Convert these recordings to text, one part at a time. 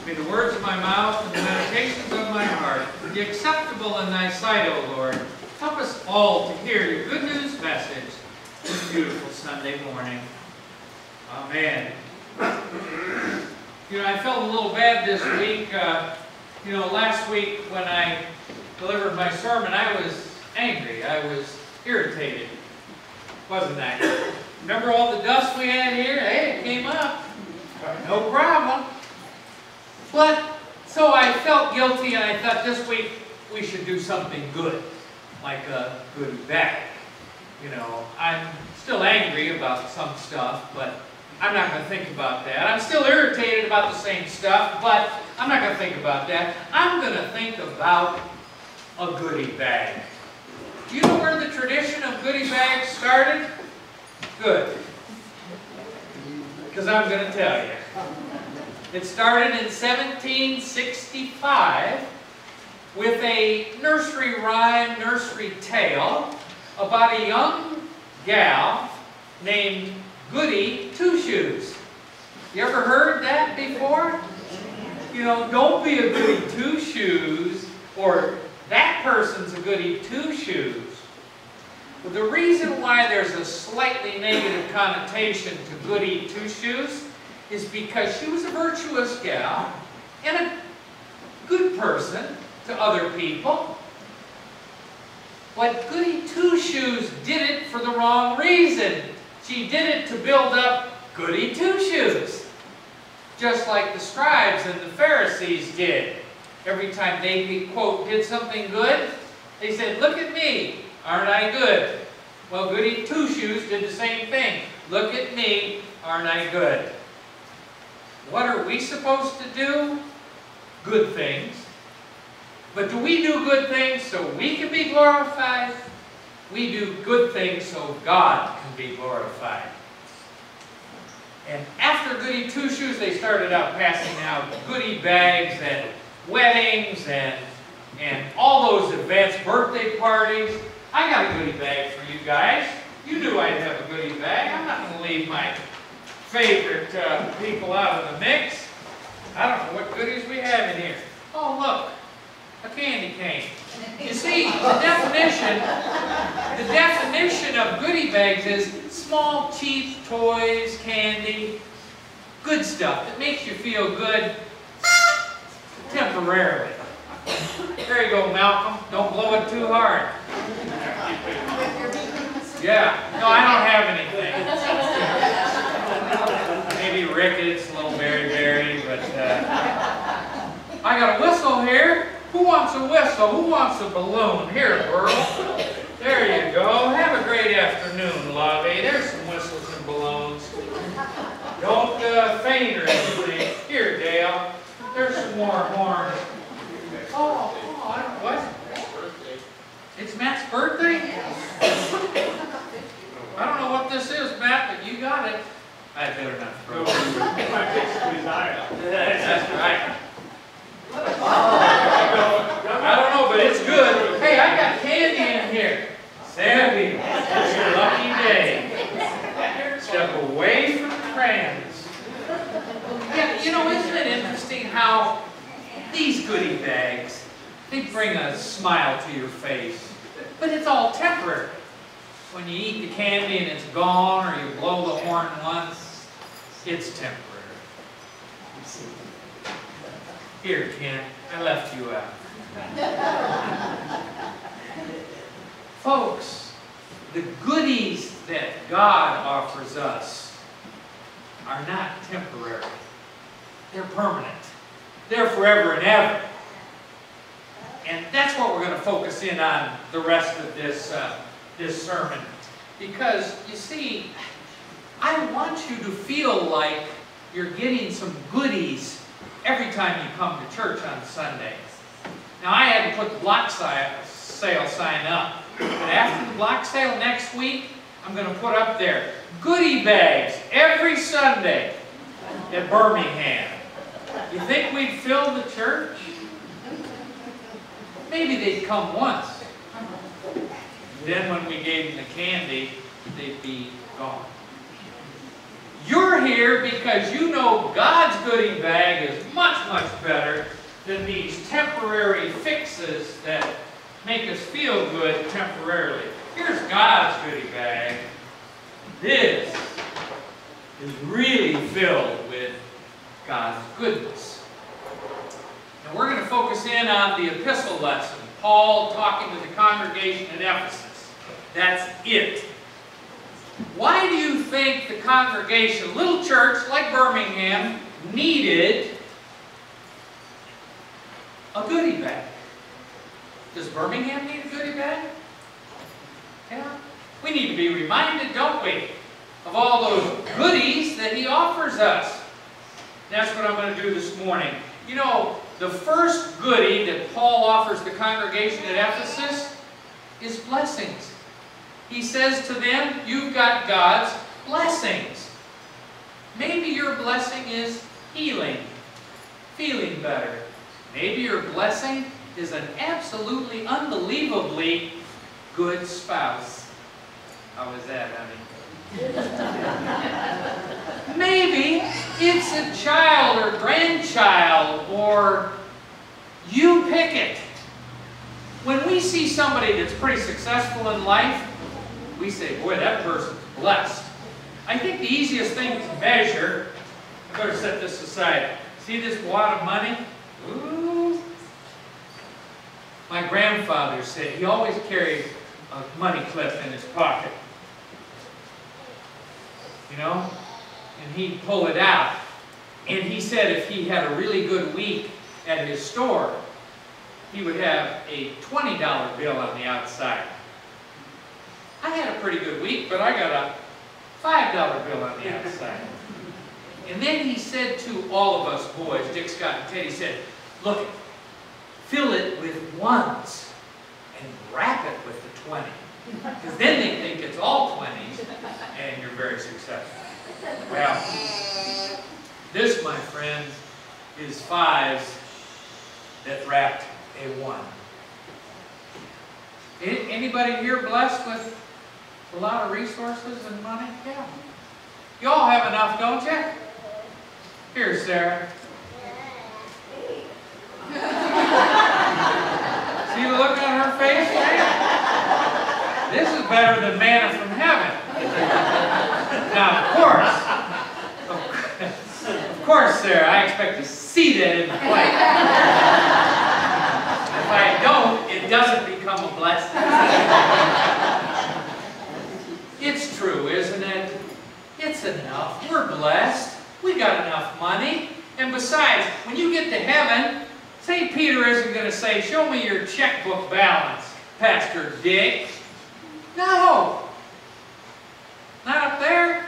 May the words of my mouth and the meditations of my heart be acceptable in thy sight, O Lord. Help us all to hear your good news message this beautiful Sunday morning. Amen. I felt a little bad this week. Last week when I delivered my sermon, I was angry. I was irritated. Wasn't I? Remember all the dust we had here? Hey, it came up. No problem. But, so I felt guilty, and I thought this week we should do something good, like a goodie bag. I'm still angry about some stuff, but I'm not going to think about that. I'm still irritated about the same stuff, but I'm not going to think about that. I'm going to think about a goodie bag. Do you know where the tradition of goodie bags started? Good. Because I'm going to tell you. It started in 1765 with a nursery rhyme, nursery tale about a young gal named Goody Two-Shoes. You ever heard that before? Don't be a goody two-shoes, or that person's a goody two-shoes. Well, the reason why there's a slightly negative connotation to goody two-shoes is because she was a virtuous gal and a good person to other people. But Goody Two-Shoes did it for the wrong reason. She did it to build up Goody Two-Shoes. Just like the scribes and the Pharisees did. Every time they, quote, did something good, they said, look at me, aren't I good? Well, Goody Two-Shoes did the same thing. Look at me, aren't I good? What are we supposed to do? Good things. But do we do good things so we can be glorified? We do good things so God can be glorified. And after Goody Two-Shoes, they started out passing out goodie bags and weddings and all those events, birthday parties. I got a goodie bag for you guys. You knew I'd have a goodie bag. I'm not going to leave my favorite people out of the mix. I don't know what goodies we have in here. Oh, look, a candy cane. You see, the definition of goodie bags is small, cheap toys, candy, good stuff that makes you feel good temporarily. There you go, Malcolm. Don't blow it too hard. Yeah. No, I don't have anything. Maybe rickets, a little berry, but I got a whistle here. Who wants a whistle? Who wants a balloon? Here, girl. There you go. Have a great afternoon, lovey. There's some whistles and balloons. Don't faint or anything. Here, Dale. There's some more horns. Oh, what? It's Matt's birthday? I don't know what this is, Matt, but you got it. I better not throw it. That's right. I don't know, but it's good. Hey, I got candy in here. Sandy, it's your lucky day. Step away from the crayons. Yeah, isn't it interesting how these goodie bags, they bring a smile to your face. But it's all temporary. When you eat the candy and it's gone, or you blow the horn once, it's temporary. Here, Ken, I left you out. Folks, the goodies that God offers us are not temporary. They're permanent. They're forever and ever. And that's what we're going to focus in on the rest of this sermon. Because, you see, I want you to feel like you're getting some goodies every time you come to church on Sunday. Now, I had to put the block sale sign up. But after the block sale next week, I'm going to put up there goodie bags every Sunday at Birmingham. You think we'd fill the church? Maybe they'd come once. Then when we gave them the candy, they'd be gone. You're here because you know God's goodie bag is much, much better than these temporary fixes that make us feel good temporarily. Here's God's goodie bag. This is really filled with God's goodness. And we're going to focus in on the epistle lesson. Paul talking to the congregation in Ephesus. That's it. Why do you think the congregation, little church like Birmingham, needed a goodie bag? Does Birmingham need a goodie bag? Yeah. We need to be reminded, don't we, of all those goodies that he offers us. That's what I'm going to do this morning. You know, the first goodie that Paul offers the congregation at Ephesus is blessings. He says to them, you've got God's blessings. Maybe your blessing is healing, feeling better. Maybe your blessing is an absolutely unbelievably good spouse. How was that, honey? Maybe it's a child or grandchild, or you pick it. When we see somebody that's pretty successful in life, we say, boy, that person's blessed. I think the easiest thing to measure, I better set this aside. See this wad of money? Ooh. My grandfather said he always carried a money clip in his pocket. You know? And he'd pull it out. And he said if he had a really good week at his store, he would have a $20 bill on the outside. I had a pretty good week, but I got a $5 bill on the outside. And then he said to all of us boys, Dick, Scott, and Ted, he said, look, fill it with ones and wrap it with the 20. Because then they think it's all 20s and you're very successful. Well, this, my friends, is 5s that wrapped a 1. Anybody here blessed with a lot of resources and money? Yeah. You all have enough, don't you? Here, Sarah. See the look on her face? This is better than manna from heaven. Now, of course, Sarah, I expect to see that in the plate. If I don't, it doesn't become a blessing. It's true, isn't it? It's enough. We're blessed. We got enough money. And besides, when you get to heaven, St. Peter isn't going to say, show me your checkbook balance, Pastor Dick. No. Not up there.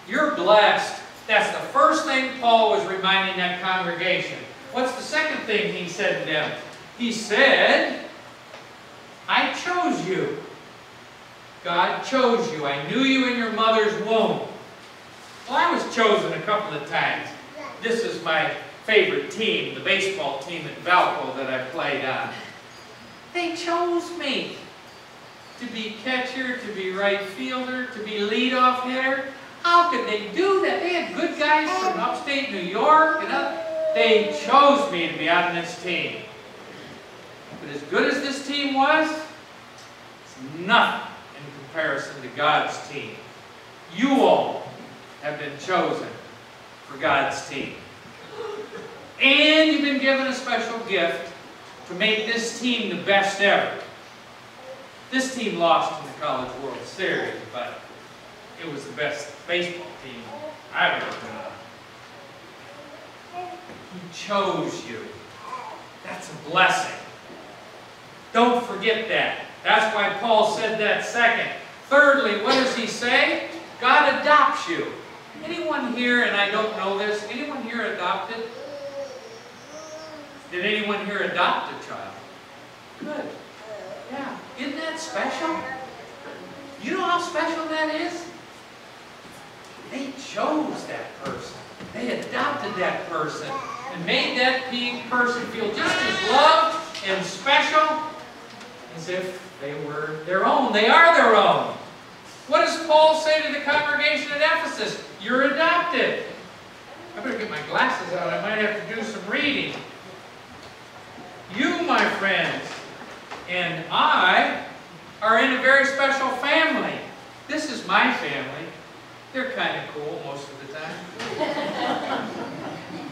You're blessed. That's the first thing Paul was reminding that congregation. What's the second thing he said to them? He said, I chose you. God chose you. I knew you in your mother's womb. Well, I was chosen a couple of times. This is my favorite team, the baseball team at Valpo that I played on. They chose me to be catcher, to be right fielder, to be leadoff hitter. How could they do that? They had good guys from upstate New York. And they chose me to be on this team. But as good as this team was, it's nothing in comparison to God's team. You all have been chosen for God's team. And you've been given a special gift to make this team the best ever. This team lost in the College World Series, but it was the best baseball team I've ever been on. He chose you. That's a blessing. Don't forget that. That's why Paul said that second. Thirdly, what does he say? God adopts you. Anyone here, and I don't know this, anyone here adopted? Did anyone here adopt a child? Good. Yeah. Isn't that special? You know how special that is? They chose that person. They adopted that person and made that person feel just as loved and special as if they were their own. They are their own. What does Paul say to the congregation at Ephesus? You're adopted. I better get my glasses out. I might have to do some reading. You, my friends, and I are in a very special family. This is my family. They're kind of cool most of the time.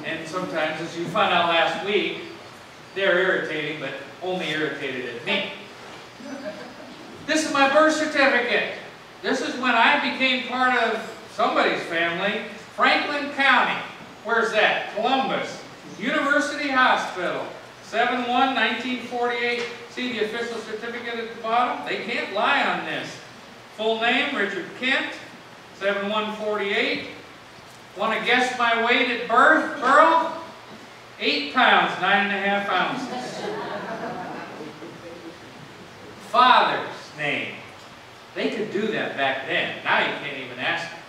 And sometimes, as you found out last week, they're irritating, but only irritated at me. This is my birth certificate. This is when I became part of somebody's family. Franklin County. Where's that? Columbus. University Hospital. 7/1/1948. See the official certificate at the bottom? They can't lie on this. Full name, Richard Kent. 7/1/48. Want to guess my weight at birth, Burl? 8 pounds, 9½ ounces. Father's name. They could do that back then. Now you can't even ask them.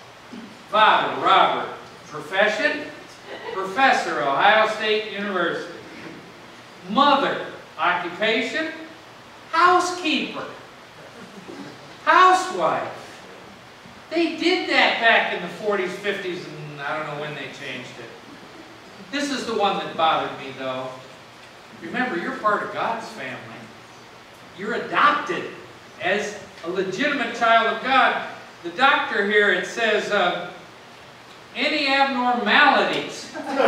Father, Robert. Profession? Professor, Ohio State University. Mother. Occupation? Housekeeper. Housewife. They did that back in the 40s, 50s, and I don't know when they changed it. This is the one that bothered me, though. Remember, you're part of God's family. You're adopted as a legitimate child of God. The doctor here, it says, any abnormalities. And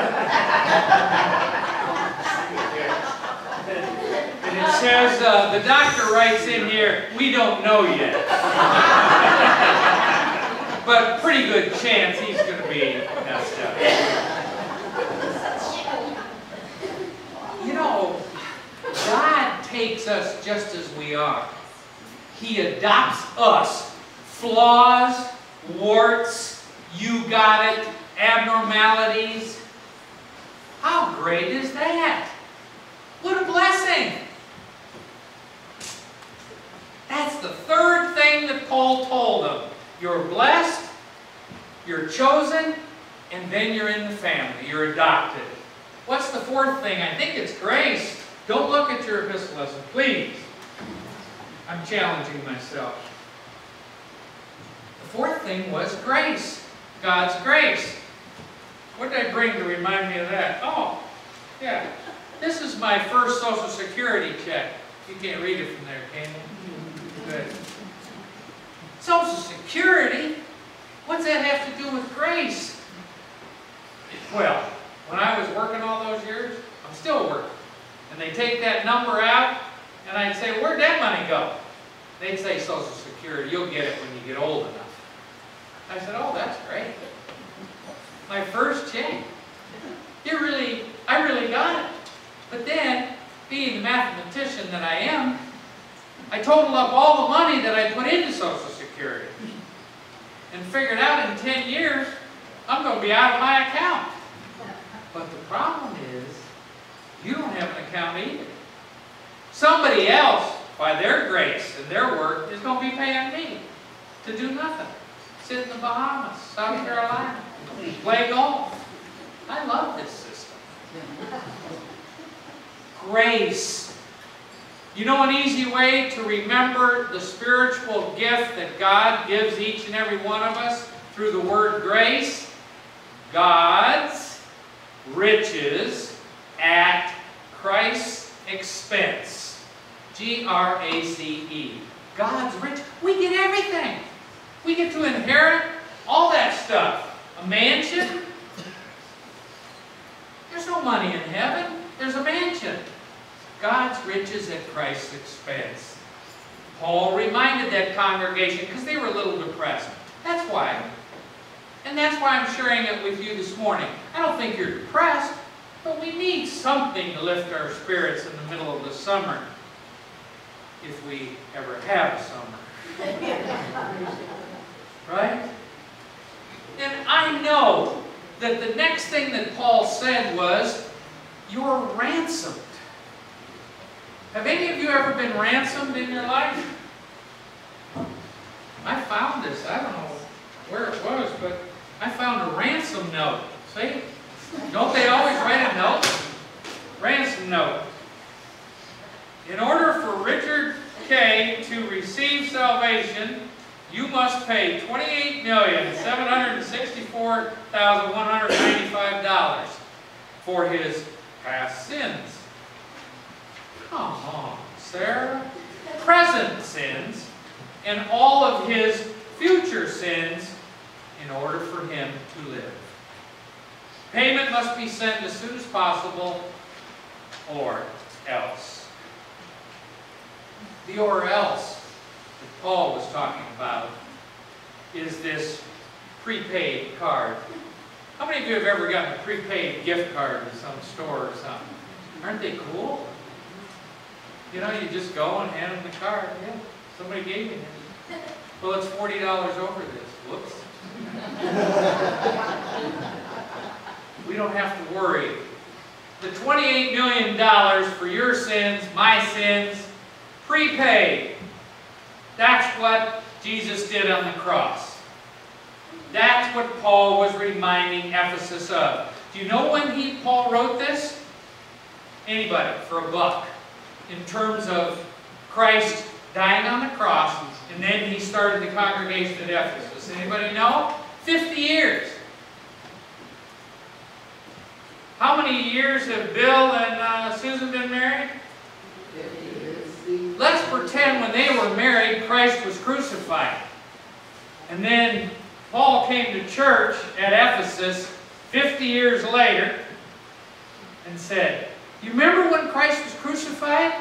it says, the doctor writes in here, we don't know yet. But pretty good chance he's going to be messed up. You know, God takes us just as we are. He adopts us. Flaws, warts, you got it, abnormalities. How great is that? What a blessing! That's the third thing that Paul told them. You're blessed, you're chosen, and then you're in the family. You're adopted. What's the fourth thing? I think it's grace. Don't look at your epistle lesson, please. I'm challenging myself. The fourth thing was grace. God's grace. What did I bring to remind me of that? Oh, yeah. This is my first Social Security check. You can't read it from there, can you? Good. Social Security? What's that have to do with grace? Well, when I was working all those years, I'm still working. And they take that number out, and I'd say, where'd that money go? They'd say Social Security. You'll get it when you get old enough. I said, oh, that's great. My first check. I really got it. But then, being the mathematician that I am, I totaled up all the money that I put into Social Security and figured out in 10 years, I'm going to be out of my account. But the problem is, you don't have an account either. Somebody else, by their grace and their work, is going to be paying me to do nothing. Sit in the Bahamas, South Carolina, play golf. I love this system. Grace. You know an easy way to remember the spiritual gift that God gives each and every one of us through the word grace? God's riches at Christ's expense. G-R-A-C-E. God's rich. We get everything. We get to inherit all that stuff. A mansion. There's no money in heaven. There's a mansion. God's riches at Christ's expense. Paul reminded that congregation because they were a little depressed. That's why. And that's why I'm sharing it with you this morning. I don't think you're depressed, but we need something to lift our spirits in the middle of the summer. If we ever have a summer. Right? And I know that the next thing that Paul said was, you're ransomed. Have any of you ever been ransomed in your life? I found this. I don't know where it was, but I found a ransom note. See? Don't they always write a note? Ransom note. In order for Richard K. to receive salvation, you must pay $28,764,195 for his past sins. Come on, Sarah. Present sins and all of his future sins in order for him to live. Payment must be sent as soon as possible, or else. The or else that Paul was talking about is this prepaid card. How many of you have ever gotten a prepaid gift card to some store or something? Aren't they cool? You know, you just go and hand them the card. Yeah, somebody gave me this. Well, it's $40 over this. Whoops. We don't have to worry. The $28 million for your sins, my sins, prepaid. That's what Jesus did on the cross. That's what Paul was reminding Ephesus of. Do you know when Paul wrote this? Anybody, for $1. In terms of Christ dying on the cross, and then he started the congregation at Ephesus. Anybody know? 50 years. How many years have Bill and Susan been married? 50 years. Let's pretend when they were married, Christ was crucified. And then Paul came to church at Ephesus 50 years later and said, you remember when Christ was crucified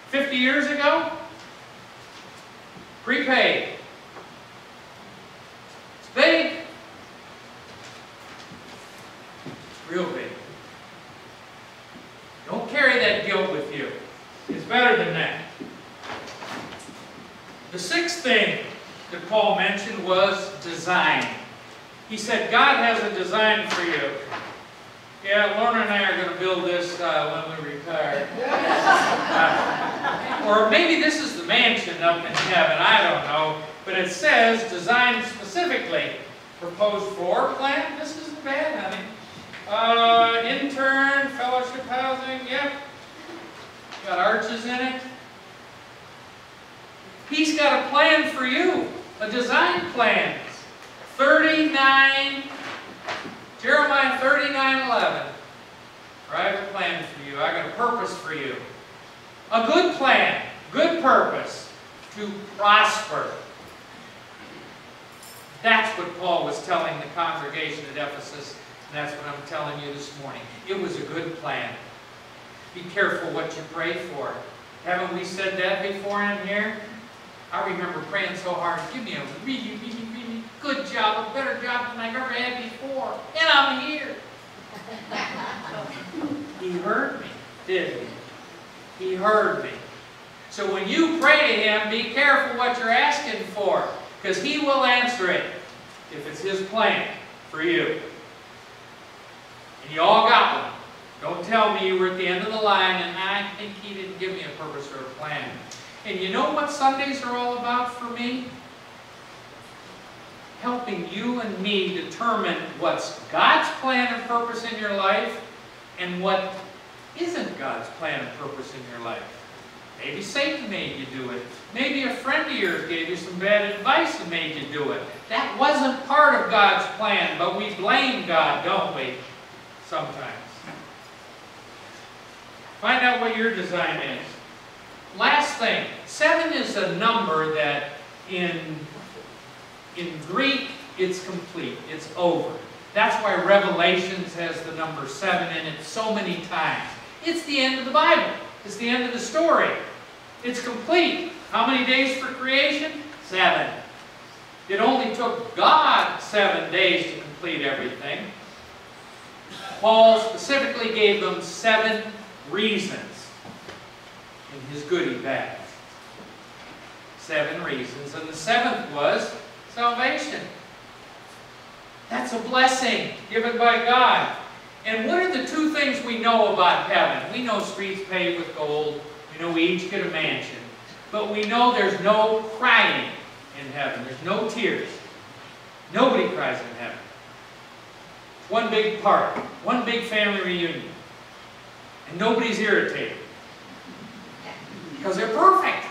50 years ago? Prepaid. It's big. It's real big. Don't carry that guilt with you. It's better than that. The sixth thing that Paul mentioned was design. He said, God has a design for you. Yeah, Lorna and I are going to build this when we retire. Or maybe this is the mansion up in heaven, I don't know. But it says, designed specifically. Proposed floor plan, this isn't bad, honey. Intern, fellowship housing, yep. Got arches in it. He's got a plan for you, a design plan. Jeremiah 39:11. I have a plan for you. I got a purpose for you. A good plan, good purpose to prosper. That's what Paul was telling the congregation at Ephesus, and that's what I'm telling you this morning. It was a good plan. Be careful what you pray for. Haven't we said that before in here? I remember praying so hard, give me a really, really, really good job, a better job than I've ever had before. And I'm here. He heard me, didn't he? He heard me. So when you pray to him, be careful what you're asking for, because he will answer it if it's his plan for you. And you all got one. Don't tell me you were at the end of the line and I think he didn't give me a purpose or a plan. And you know what Sundays are all about for me? Helping you and me determine what's God's plan and purpose in your life and what isn't God's plan and purpose in your life. Maybe Satan made you do it. Maybe a friend of yours gave you some bad advice and made you do it. That wasn't part of God's plan, but we blame God, don't we? Sometimes. Find out what your design is. Last thing, 7 is a number that in Greek, it's complete. It's over. That's why Revelations has the number 7 in it so many times. It's the end of the Bible. It's the end of the story. It's complete. How many days for creation? 7. It only took God 7 days to complete everything. Paul specifically gave them 7 reasons in his goodie bag. 7 reasons. And the 7th was salvation. That's a blessing given by God. And what are the 2 things we know about heaven? We know streets paved with gold. We know we each get a mansion. But we know there's no crying in heaven. There's no tears. Nobody cries in heaven. One big party. One big family reunion. And nobody's irritated. Because they're perfect.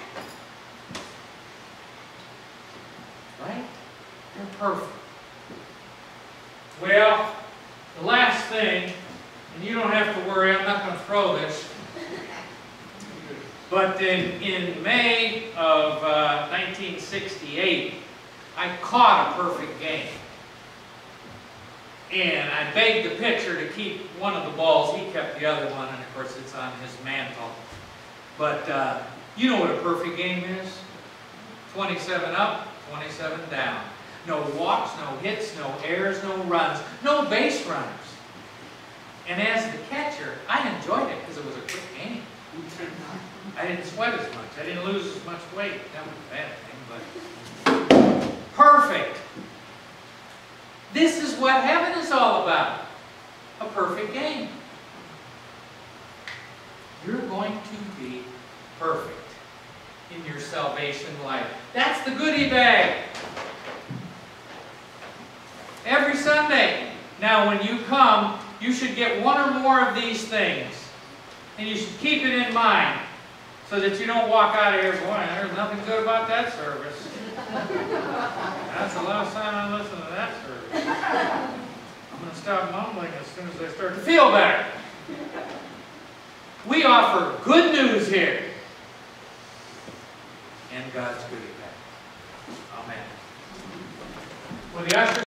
Right? perfect. Well, the last thing, and you don't have to worry, I'm not going to throw this, but in May of 1968, I caught a perfect game. And I begged the pitcher to keep one of the balls. He kept the other one, and of course it's on his mantle. But you know what a perfect game is? 27 up, 27 down. No walks, no hits, no errors, no runs, no base runners. And as the catcher, I enjoyed it because it was a quick game. I didn't sweat as much. I didn't lose as much weight. That was a bad thing, but perfect. This is what heaven is all about. A perfect game. You're going to be perfect in your salvation life. That's the goodie bag. Every Sunday. Now when you come, you should get one or more of these things. And you should keep it in mind so that you don't walk out of here going, there's nothing good about that service. That's the last time I listen to that service. I'm going to stop mumbling as soon as I start to feel better. We offer good news here. And God's goodie bag. Amen. Will the ushers